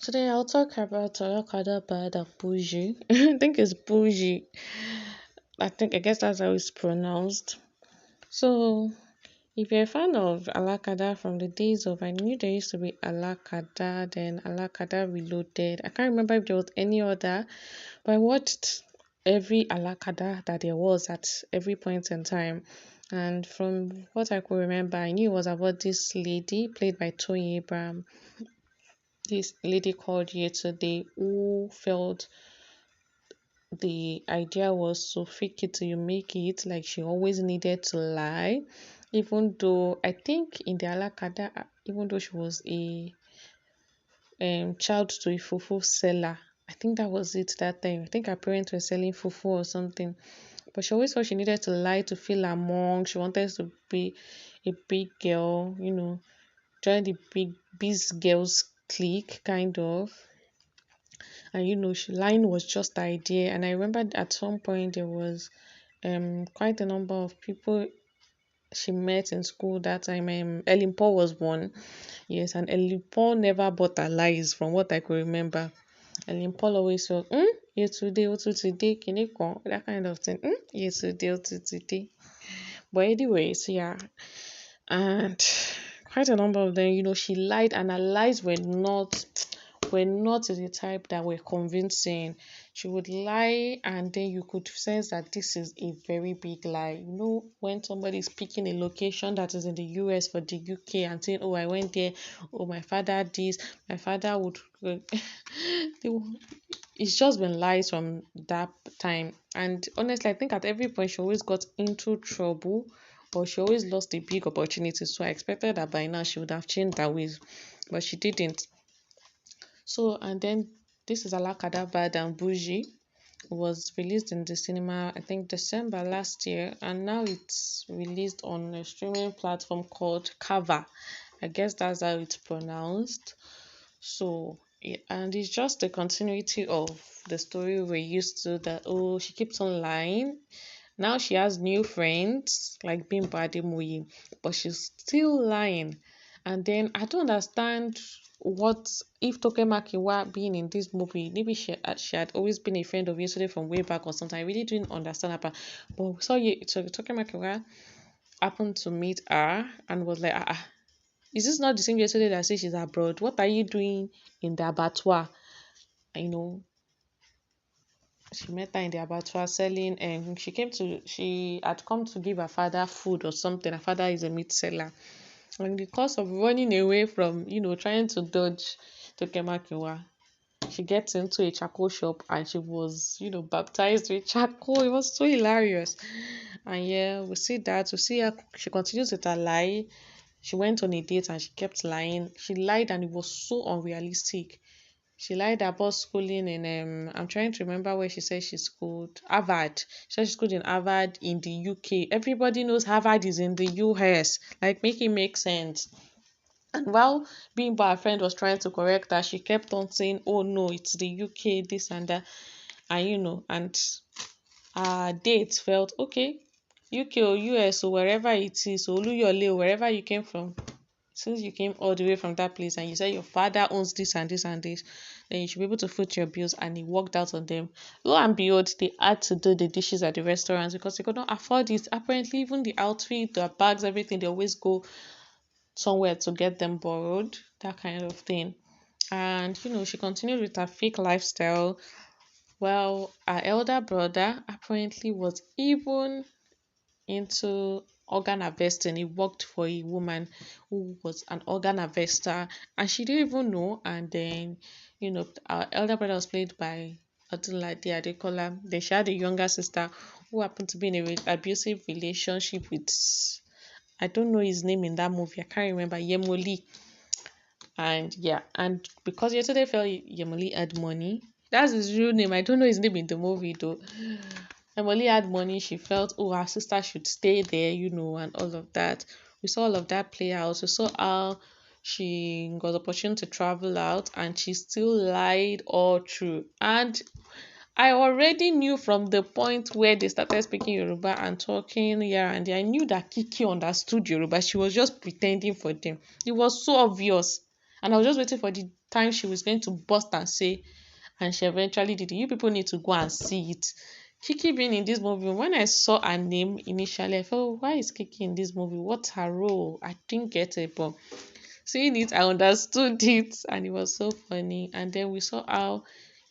Today I'll talk about Alakada bad and Boujee. I think it's Boujee. I guess that's how it's pronounced. So if you're a fan of Alakada from the days of, I knew there used to be Alakada, then Alakada Reloaded. I can't remember if there was any other, but I watched every Alakada that there was at every point in time. And from what I could remember, I knew it was about this lady played by Toyin, this lady called yesterday who felt the idea was to fake it till you make it, like she always needed to lie, even though I think in the Alakada, even though she was a child to a fufu seller. I think that was it that time. I think her parents were selling fufu or something. But she always thought she needed to lie to feel among. She wanted to be a big girl, join the big girls clique, kind of. And lying was just the idea. And I remember at some point there was quite a number of people she met in school that time. Ellen Paul was one. Yes, and Ellen Paul never bought her lies from what I could remember. Ellen Paul always felt, yesterday, what today, kiniko, that kind of thing. Yesterday, what today. But anyways, yeah. And quite a number of them, she lied, and her lies were not the type that were convincing. She would lie, and then you could sense that this is a very big lie. When somebody is picking a location that is in the US for the UK and saying, "Oh, I went there. Oh, my father this. My father would." It's just been lies from that time. And honestly, I think at every point she always got into trouble, or she always lost a big opportunity. So I expected that by now she would have changed her ways, but she didn't. So, and then this is Alakada Bad and Boujee. It was released in the cinema, I think December last year, and now it's released on a streaming platform called Kava. I guess that's how it's pronounced. So, yeah, and it's just a continuity of the story we're used to, that, oh, she keeps on lying. Now she has new friends like Bimbo Ademoye, but she's still lying. And then I don't understand what if Toke Makinwa being in this movie, maybe she had always been a friend of yesterday from way back or something. I really didn't understand her. But we saw Toke Makinwa happened to meet her and was like, is this not the same yesterday that says she's abroad? What are you doing in the abattoir? You know, she met her in the abattoir selling, and she had come to give her father food or something. Her father is a meat seller. And in the course of running away from, trying to dodge Tokemakiwa, she gets into a charcoal shop and she was, baptized with charcoal. It was so hilarious. And yeah, we see that. We see her, she continues with her lie. She went on a date and she kept lying. She lied and it was so unrealistic. She lied about schooling in I'm trying to remember where she said she schooled. Harvard. She said she schooled in Harvard in the UK. Everybody knows Harvard is in the US. Like, make it make sense. And while Bimbo, her friend, was trying to correct her, she kept on saying, "Oh no, it's the UK, this and that." And and our date felt okay. UK or US or wherever it is, or Oluyole or wherever you came from, since you came all the way from that place and you said your father owns this and this and this, then you should be able to foot your bills. And he worked out on them. Lo and behold, they had to do the dishes at the restaurants because they could not afford it. Apparently, even the outfit, the bags, everything, they always go somewhere to get them borrowed, that kind of thing. And she continued with her fake lifestyle. Well, her elder brother apparently was even into organ harvesting. He worked for a woman who was an organ harvester, and she didn't even know. And then, our elder brother was played by Odunlade Adekola. Then she had a younger sister who happened to be in an abusive relationship with, I don't know his name in that movie. I can't remember, Yemoli. And yeah, and because yesterday felt Yemoli had money. That's his real name. I don't know his name in the movie though. Emily had money. She felt, oh, her sister should stay there, and all of that. We saw all of that play out. We saw how she got the opportunity to travel out and she still lied all through. And I already knew from the point where they started speaking Yoruba and talking here and there. I knew that Kiekie understood Yoruba. She was just pretending for them. It was so obvious. And I was just waiting for the time she was going to bust and say, and she eventually did it. You people need to go and see it. Kiekie being in this movie, when I saw her name initially, I felt, why is Kiekie in this movie? What's her role? I didn't get it, but seeing it, I understood it, and it was so funny. And then we saw how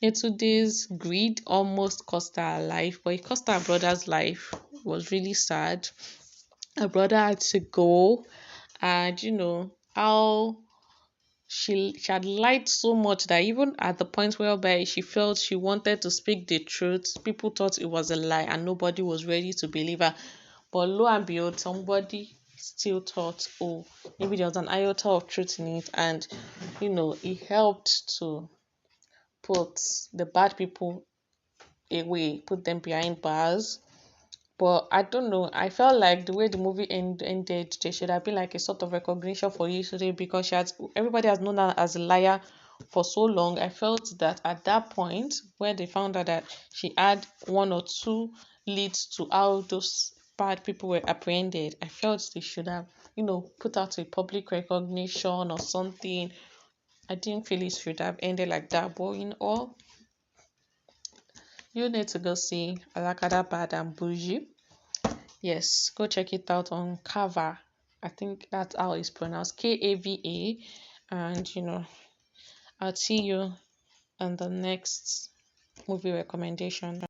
Yetunde's greed almost cost her life, but it cost her brother's life. It was really sad. Her brother had to go, and how she had lied so much that even at the point whereby she felt she wanted to speak the truth, people thought it was a lie and nobody was ready to believe her. But lo and behold, somebody still thought, oh, maybe there was an iota of truth in it, and it helped to put the bad people away, put them behind bars. But I don't know. I felt like the way the movie ended, there should have been like a sort of recognition for yesterday, because everybody has known her as a liar for so long. I felt that at that point, where they found out that she had one or two leads to how those bad people were apprehended, I felt they should have, put out a public recognition or something. I didn't feel it should have ended like that. But in all, you need to go see Alakada Bad and Boujee. Yes, go check it out on Kava. I think that's how it's pronounced, Kava. And I'll see you on the next movie recommendation.